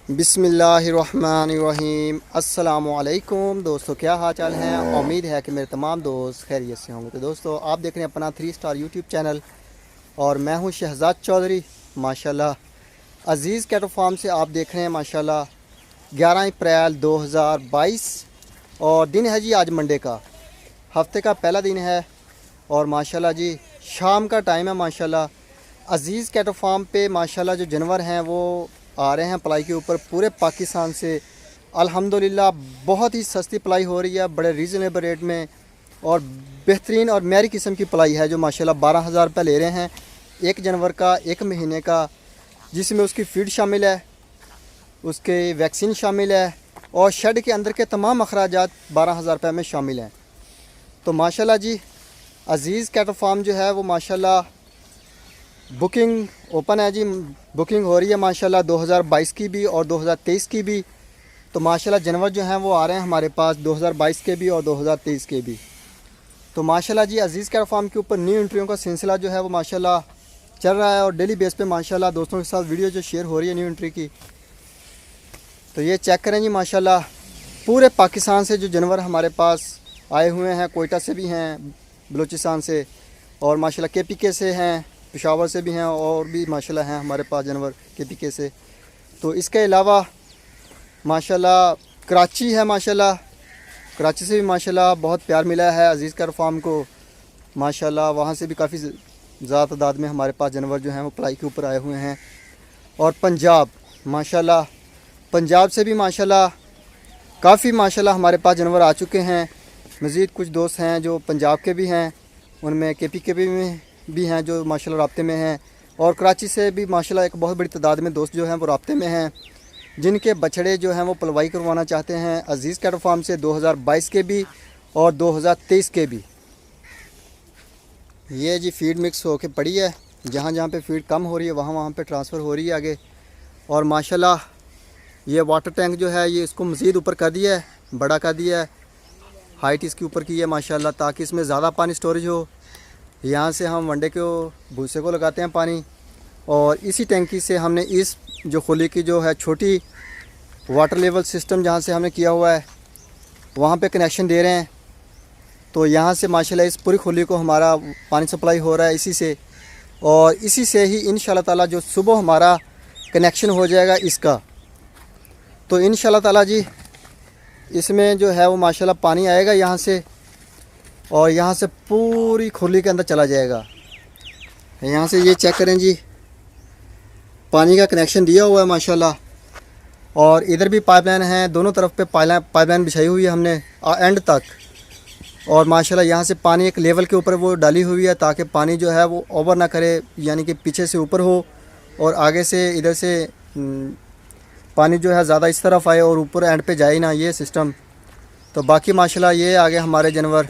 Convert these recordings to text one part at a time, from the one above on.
बिस्मिल्लाहिर्रहमानिर्रहीम। अस्सलामुअलैकुम दोस्तों, क्या हाल चाल हैं। उम्मीद है कि मेरे तमाम दोस्त खैरियत से होंगे। तो दोस्तों, आप देख रहे हैं अपना 3 स्टार यूट्यूब चैनल और मैं हूं शहजाद चौधरी। माशाल्लाह अज़ीज़ कैटल फार्म से आप देख रहे हैं माशाल्लाह 11 अप्रैल 2022 और दिन है जी आज मंडे का, हफ्ते का पहला दिन है। और माशाल्लाह जी शाम का टाइम है। माशाल्लाह अज़ीज़ कैटल फार्म पे माशाल्लाह जो जानवर हैं वो आ रहे हैं पलाई के ऊपर पूरे पाकिस्तान से। अल्हम्दुलिल्लाह बहुत ही सस्ती पलाई हो रही है, बड़े रीज़नेबल रेट में और बेहतरीन और मेरी किस्म की पलाई है जो माशाल्लाह 12,000 रुपये ले रहे हैं एक जानवर का, एक महीने का, जिसमें उसकी फीड शामिल है, उसके वैक्सीन शामिल है और शेड के अंदर के तमाम अखराजात 12,000 रुपये में शामिल हैं। तो माशाल्लाह जी अज़ीज़ कैटल फार्म जो है वो माशाल्लाह बुकिंग ओपन है जी। बुकिंग हो रही है माशाल्लाह 2022 की भी और 2023 की भी। तो माशाल्लाह जानवर जो हैं वो आ रहे हैं हमारे पास 2022 के भी और 2023 के भी। तो माशाल्लाह जी अज़ीज़ कैटल फार्म के ऊपर न्यू एंट्रियों का सिलसिला जो है वो माशाल्लाह चल रहा है और डेली बेस पे माशाल्लाह दोस्तों के साथ वीडियो जो शेयर हो रही है न्यू एंट्री की। तो ये चेक करें जी माशाल्लाह पूरे पाकिस्तान से जो जानवर हमारे पास आए हुए हैं, कोयटा से भी हैं, बलूचिस्तान से और माशाल्लाह KPK से हैं, पेशावर से भी हैं और भी माशाल्लाह हैं हमारे पास जानवर KPK से। तो इसके अलावा माशाल्लाह कराची है, माशाल्लाह कराची से भी माशाल्लाह बहुत प्यार मिला है अज़ीज़ कैटल फार्म को। माशाल्लाह वहाँ से भी काफ़ी ज़्यादा तादाद में हमारे पास जानवर जो हैं वो पलाई के ऊपर आए हुए हैं। और पंजाब माशाल्लाह पंजाब से भी माशाल्लाह काफ़ी माशाल्लाह हमारे पास जानवर आ चुके हैं। मज़ीद कुछ दोस्त हैं जो पंजाब के भी हैं, उनमें KPK भी हैं जो माशाल्लाह राब्ते में हैं और कराची से भी माशाल्लाह एक बहुत बड़ी तादाद में दोस्त जो हैं वो राब्ते में हैं, जिनके बछड़े जो हैं वो पलवाई करवाना चाहते हैं अज़ीज़ कैटल फार्म से 2022 के भी और 2023 के भी। ये जी फीड मिक्स होके पड़ी है, जहाँ जहाँ पे फीड कम हो रही है वहाँ वहाँ पे ट्रांसफ़र हो रही है आगे। और माशाल्लाह ये वाटर टैंक जो है ये इसको मज़ीद ऊपर कर दिया है, बड़ा कर दिया है, हाइट इसकी ऊपर की है माशाल्लाह, ताकि इसमें ज़्यादा पानी स्टोरेज हो। यहाँ से हम वनडे को भूसे को लगाते हैं पानी और इसी टैंकी से हमने इस जो खुली की जो है छोटी वाटर लेवल सिस्टम जहाँ से हमने किया हुआ है वहाँ पे कनेक्शन दे रहे हैं। तो यहाँ से माशाल्लाह इस पूरी खुली को हमारा पानी सप्लाई हो रहा है इसी से, और इसी से ही इंशाल्लाह ताला जो सुबह हमारा कनेक्शन हो जाएगा इसका, तो इंशाल्लाह ताला जी इसमें जो है वो माशाल्लाह पानी आएगा यहाँ से और यहाँ से पूरी खुली के अंदर चला जाएगा। यहाँ से ये चेक करें जी पानी का कनेक्शन दिया हुआ है माशाल्लाह और इधर भी पाइपलाइन है, दोनों तरफ पे पाइपलाइन बिछाई हुई है हमने एंड तक। और माशाल्लाह यहाँ से पानी एक लेवल के ऊपर वो डाली हुई है ताकि पानी जो है वो ओवर ना करे, यानी कि पीछे से ऊपर हो और आगे से इधर से पानी जो है ज़्यादा इस तरफ आए और ऊपर एंड पे जाए ना, ये सिस्टम। तो बाकी माशाल्लाह ये आगे हमारे जानवर,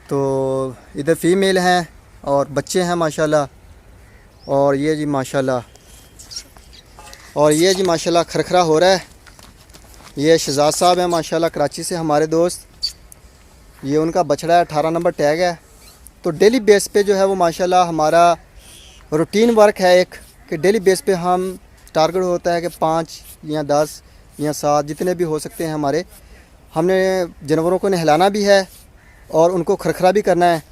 तो इधर फ़ीमेल हैं और बच्चे हैं माशाल्लाह। और ये जी माशाल्लाह खरखरा हो रहा है। ये शहजाद साहब हैं माशाल्लाह कराची से हमारे दोस्त, ये उनका बछड़ा है, 18 नंबर टैग है। तो डेली बेस पे जो है वो माशाल्लाह हमारा रूटीन वर्क है एक, कि डेली बेस पे हम टारगेट होता है कि 5 या 10 या 7 जितने भी हो सकते हैं हमारे, हमने जानवरों को नहलाना भी है और उनको खरखरा भी करना है।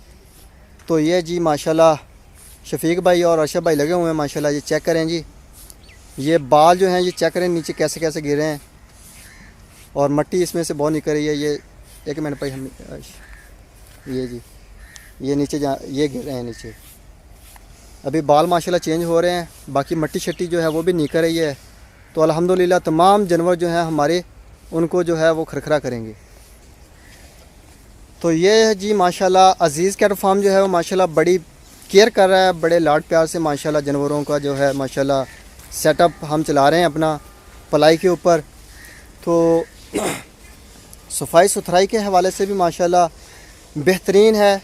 तो ये जी माशाल्लाह शफीक भाई और अरशद भाई लगे हुए हैं माशाल्लाह। ये चेक करें जी, ये बाल जो हैं ये चेक करें नीचे कैसे कैसे गिरे हैं और मट्टी इसमें से बहुत निकल रही है। ये एक मिनट भाई, हम ये जी ये नीचे ये गिर रहे हैं नीचे, अभी बाल माशाल्लाह चेंज हो रहे हैं, बाकी मट्टी शट्टी जो है वो भी निकल रही है। तो अल्हम्दुलिल्लाह तमाम जानवर जो हैं हमारे उनको जो है वो खरखरा करेंगे। तो ये है जी माशाल्लाह अज़ीज़ कैटल फार्म जो है वो माशाल्लाह बड़ी केयर कर रहा है, बड़े लाड प्यार से माशाल्लाह जानवरों का जो है माशाल्लाह सेटअप हम चला रहे हैं अपना पलाई के ऊपर। तो सफाई सुथराई के हवाले से भी माशाल्लाह बेहतरीन है,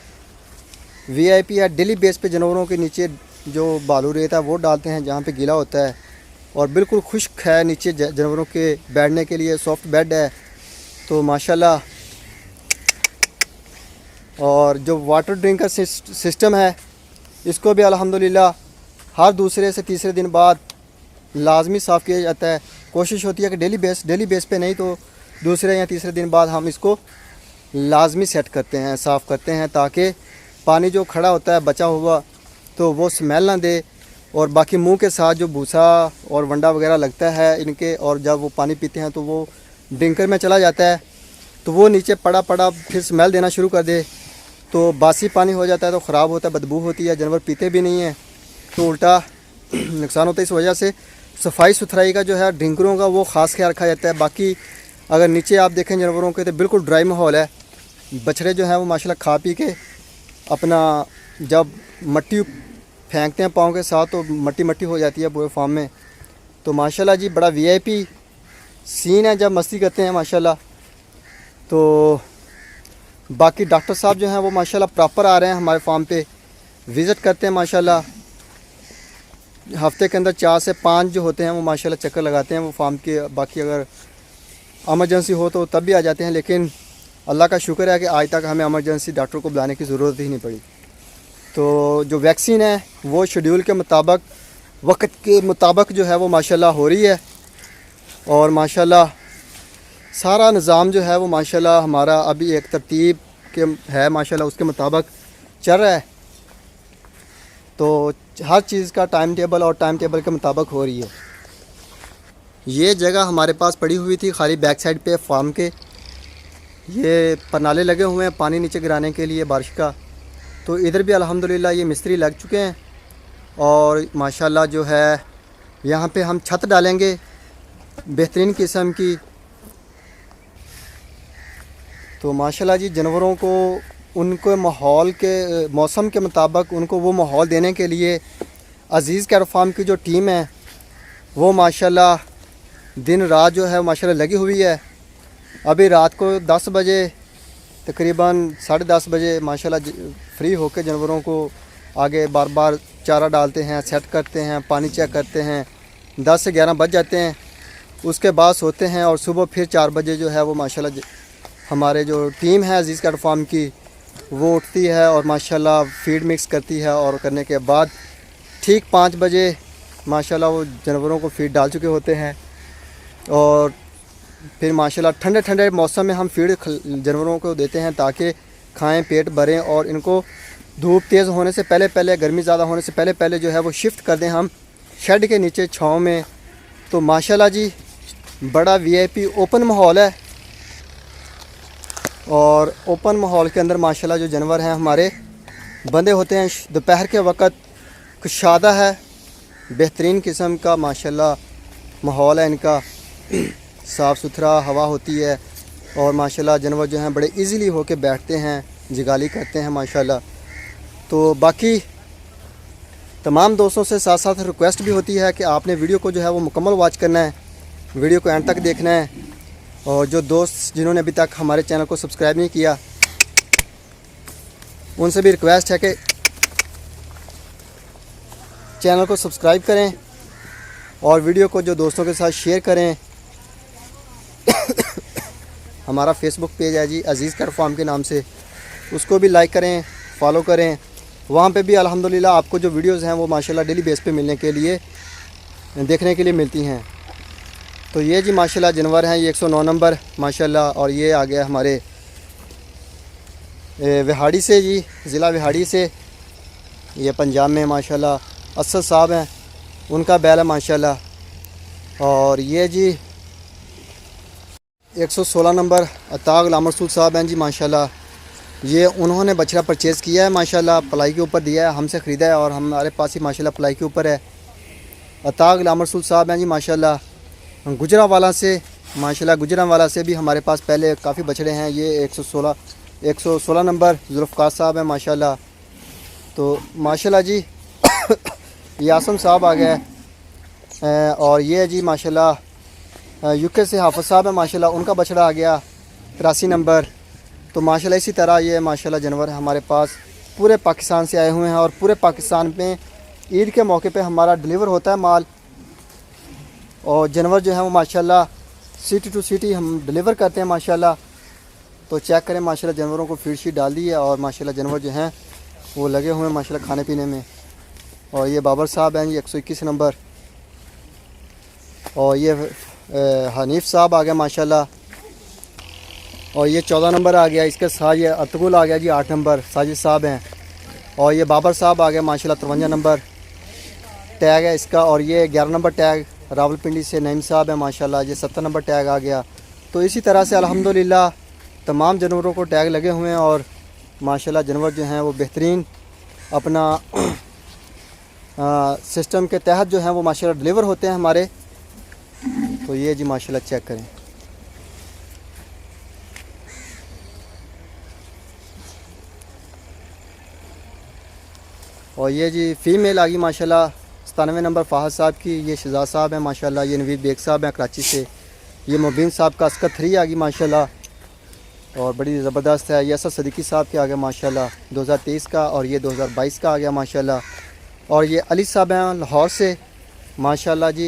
VIP है। डेली बेस पे जानवरों के नीचे जो बालू रेत है वो डालते हैं जहाँ पे गीला होता है और बिल्कुल खुश्क है नीचे जानवरों के बैठने के लिए, सॉफ्ट बेड है। तो माशाल्लाह और जो वाटर ड्रिंक का सिस्टम है इसको भी अल्हम्दुलिल्लाह हर दूसरे से तीसरे दिन बाद लाजमी साफ़ किया जाता है। कोशिश होती है कि डेली बेस पे नहीं तो दूसरे या तीसरे दिन बाद हम इसको लाजमी सेट करते हैं, साफ़ करते हैं, ताकि पानी जो खड़ा होता है बचा हुआ तो वो स्मेल ना दे। और बाकी मुंह के साथ जो भूसा और वंडा वगैरह लगता है इनके, और जब वो पानी पीते हैं तो वो ड्रिंकर में चला जाता है, तो वो नीचे पड़ा फिर स्मेल देना शुरू कर दे, तो बासी पानी हो जाता है, तो ख़राब होता है, बदबू होती है, जानवर पीते भी नहीं हैं, तो उल्टा नुकसान होता है। इस वजह से सफाई सुथराई का जो है ड्रिंकरों का वो ख़ास ख्याल रखा जाता है। बाकी अगर नीचे आप देखें जानवरों के तो बिल्कुल ड्राई माहौल है। बछड़े जो हैं वो माशाल्लाह खा पी के अपना जब मट्टी फेंकते हैं पाँव के साथ तो मट्टी मट्टी हो जाती है पूरे फार्म में। तो माशाल्लाह जी बड़ा वीआईपी सीन है जब मस्ती करते हैं माशाल्लाह। तो बाकी डॉक्टर साहब जो हैं वो माशाल्लाह प्रॉपर आ रहे हैं हमारे फार्म पे, विज़िट करते हैं माशाल्लाह। हफ्ते के अंदर 4 से 5 जो होते हैं वो माशाल्लाह चक्कर लगाते हैं वो फार्म के। बाकी अगर एमरजेंसी हो तो तब भी आ जाते हैं, लेकिन अल्लाह का शुक्र है कि आज तक हमें एमरजेंसी डॉक्टर को बुलाने की ज़रूरत ही नहीं पड़ी। तो जो वैक्सीन है वो शेड्यूल के मुताबिक, वक्त के मुताबिक जो है वो माशाल्लाह हो रही है। और माशाल्लाह सारा निज़ाम जो है वो माशाल्लाह हमारा अभी एक तरतीब के है माशाल्लाह, उसके मुताबिक चल रहा है। तो हर चीज़ का टाइम टेबल और टाइम टेबल के मुताबिक हो रही है। ये जगह हमारे पास पड़ी हुई थी खाली बैक साइड पे फार्म के, ये परनाले लगे हुए हैं पानी नीचे गिराने के लिए बारिश का। तो इधर भी अल्हम्दुलिल्लाह ये मिस्त्री लग चुके हैं और माशाल्लाह जो है यहाँ पे हम छत डालेंगे बेहतरीन किस्म की। तो माशाल्लाह जी जानवरों को उनको माहौल के मौसम के मुताबिक उनको वो माहौल देने के लिए अज़ीज़ कैट फार्म की जो टीम है वो माशाल्लाह दिन रात जो है माशाल्लाह लगी हुई है। अभी रात को 10 बजे तकरीबन 10:30 बजे माशाल्लाह फ्री होकर जानवरों को आगे बार बार चारा डालते हैं, सेट करते हैं, पानी चेक करते हैं। 10 से 11 बज जाते हैं, उसके बाद सोते हैं और सुबह फिर 4 बजे जो है वो माशाल्लाह हमारे जो टीम है अज़ीज़ कैट फार्म की वो उठती है और माशाल्लाह फीड मिक्स करती है। और करने के बाद ठीक 5 बजे माशाल्लाह वो जानवरों को फीड डाल चुके होते हैं। और फिर माशाल्लाह ठंडे ठंडे मौसम में हम फीड जानवरों को देते हैं ताकि खाएं, पेट भरें। और इनको धूप तेज़ होने से पहले गर्मी ज़्यादा होने से पहले जो है वो शिफ्ट कर दें हम शेड के नीचे छाँव में। तो माशाल्लाह जी बड़ा वीआईपी ओपन माहौल है। और ओपन माहौल के अंदर माशाल्लाह जो जानवर हैं हमारे बंधे होते हैं। दोपहर के वक़्त कुशादा है, बेहतरीन किस्म का माशाल्लाह माहौल है इनका, साफ़ सुथरा हवा होती है। और माशाल्लाह जानवर जो हैं बड़े इजीली होके बैठते हैं, जिगाली करते हैं माशाल्लाह। तो बाकी तमाम दोस्तों से साथ साथ रिक्वेस्ट भी होती है कि आपने वीडियो को जो है वो मुकम्मल वॉच करना है, वीडियो को एंड तक देखना है। और जो दोस्त जिन्होंने अभी तक हमारे चैनल को सब्सक्राइब नहीं किया उनसे भी रिक्वेस्ट है कि चैनल को सब्सक्राइब करें और वीडियो को जो दोस्तों के साथ शेयर करें। हमारा फेसबुक पेज है जी अज़ीज़ कैट फार्म के नाम से, उसको भी लाइक करें, फॉलो करें। वहाँ पे भी अल्हम्दुलिल्लाह आपको जो वीडियोज़ हैं वो माशाल्लाह डेली बेस पे मिलने के लिए देखने के लिए मिलती हैं। तो ये जी माशाल्लाह जानवर हैं, ये 109 नंबर माशाल्लाह। और ये आ गया हमारे विहाड़ी से जी, ज़िला विहाड़ी से, ये पंजाब में माशाल्लाह असद साहब हैं, उनका बैल है माशाल्लाह। और ये जी 116 नंबर अताक गुलाम रसूल साहब हैं जी माशाल्लाह। ये उन्होंने बछड़ा परचेज़ किया है माशाल्लाह, पलाई के ऊपर दिया है, हमसे ख़रीदा है और हमारे पास ही माशाल्लाह पलाई के ऊपर है। अताक गुलाम रसूल साहब हैं जी माशाल्लाह गुजरांवाला से माशाल्लाह। गुजरांवाला से भी हमारे पास पहले काफ़ी बछड़े हैं। ये 116 नंबर जुल्फ़कार साहब हैं माशाल्लाह। तो माशाल्लाह जी यासम साहब आ गए। और ये जी माशाल्लाह यूके से हाफ़िज़ साहब है माशाल्लाह, उनका बछड़ा आ गया 83 नंबर। तो माशाल्लाह इसी तरह ये माशाल्लाह जानवर हमारे पास पूरे पाकिस्तान से आए हुए हैं। और पूरे पाकिस्तान में ईद के मौके पे हमारा डिलीवर होता है माल, और जानवर जो है वो माशाल्लाह सिटी टू सिटी हम डिलीवर करते हैं माशाल्लाह। तो चेक करें माशाल्लाह जानवरों को फीड शीट डाल दी है और माशाल्लाह जानवर जो हैं वो लगे हुए हैं माशाल्लाह खाने पीने में। और ये बाबर साहब हैं जी 121 नंबर। और ये हनीफ साहब आ गया माशाल्लाह। और ये 14 नंबर आ गया, इसके साथ ये अतकुल आ गया जी 8 नंबर, साजिद साहब हैं। और ये बाबर साहब आ गया माशाल्लाह 53 नंबर टैग है इसका। और ये 11 नंबर टैग रावलपिंडी से नईम साहब है माशाल्लाह, ये 70 नंबर टैग आ गया। तो इसी तरह से अल्हम्दुलिल्लाह तमाम जानवरों को टैग लगे हुए हैं और माशाल्लाह जानवर जो हैं वो बेहतरीन अपना सिस्टम के तहत जो हैं वो माशाल्लाह डिलीवर होते हैं हमारे। तो ये जी माशाल्लाह चेक करें। और ये जी फ़ीमेल आ गई माशाल्लाह 97 नंबर फ़ाहद साहब की, ये शहजाद साहब हैं माशाल्लाह। ये नवीद बेग साहब हैं कराची से। ये मुबीन साहब का अस्कर 3 आ गई माशाल्लाह और बड़ी ज़बरदस्त है। ये असद सदीकी साहब के आ गया माशाल्लाह 2023 का। और ये 2022 का आ गया माशाल्लाह। और ये अली साहब हैं लाहौर से माशाल्लाह जी,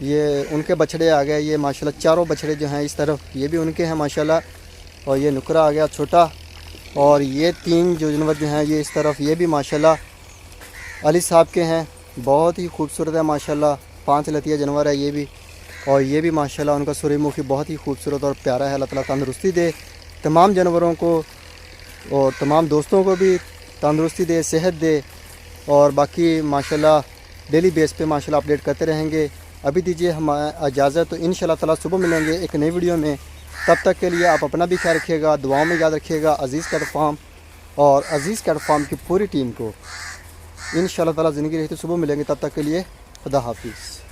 ये उनके बछड़े आ गए। ये माशाल्लाह चारों बछड़े जो हैं इस तरफ ये भी उनके हैं माशाल्लाह। और ये नुकरा आ गया छोटा। और ये 3 जो जानवर जो हैं ये इस तरफ ये भी माशाल्लाह अली साहब के हैं, बहुत ही खूबसूरत है माशाल्लाह। 5 लतिया जानवर है ये भी। और ये भी माशाल्लाह उनका सूरजमुखी बहुत ही खूबसूरत और प्यारा है। अल्लाह ताला तंदुरुस्ती दे तमाम जानवरों को और तमाम दोस्तों को भी तंदुरुस्ती दे, सेहत दे। और बाकी माशाल्लाह डेली बेस पे माशाल्लाह अपडेट करते रहेंगे। अभी दीजिए हम इजाज़त, तो इंशाल्लाह ताला सुबह मिलेंगे एक नई वीडियो में। तब तक के लिए आप अपना भी ख्याल रखिएगा, दुआओं में याद रखिएगा अज़ीज़ कैट फार्म और अज़ीज़ कैट फार्म की पूरी टीम को। इंशाल्लाह ताला ज़िंदगी रही तो सुबह मिलेंगे, तब तक के लिए खुदा हाफिज़।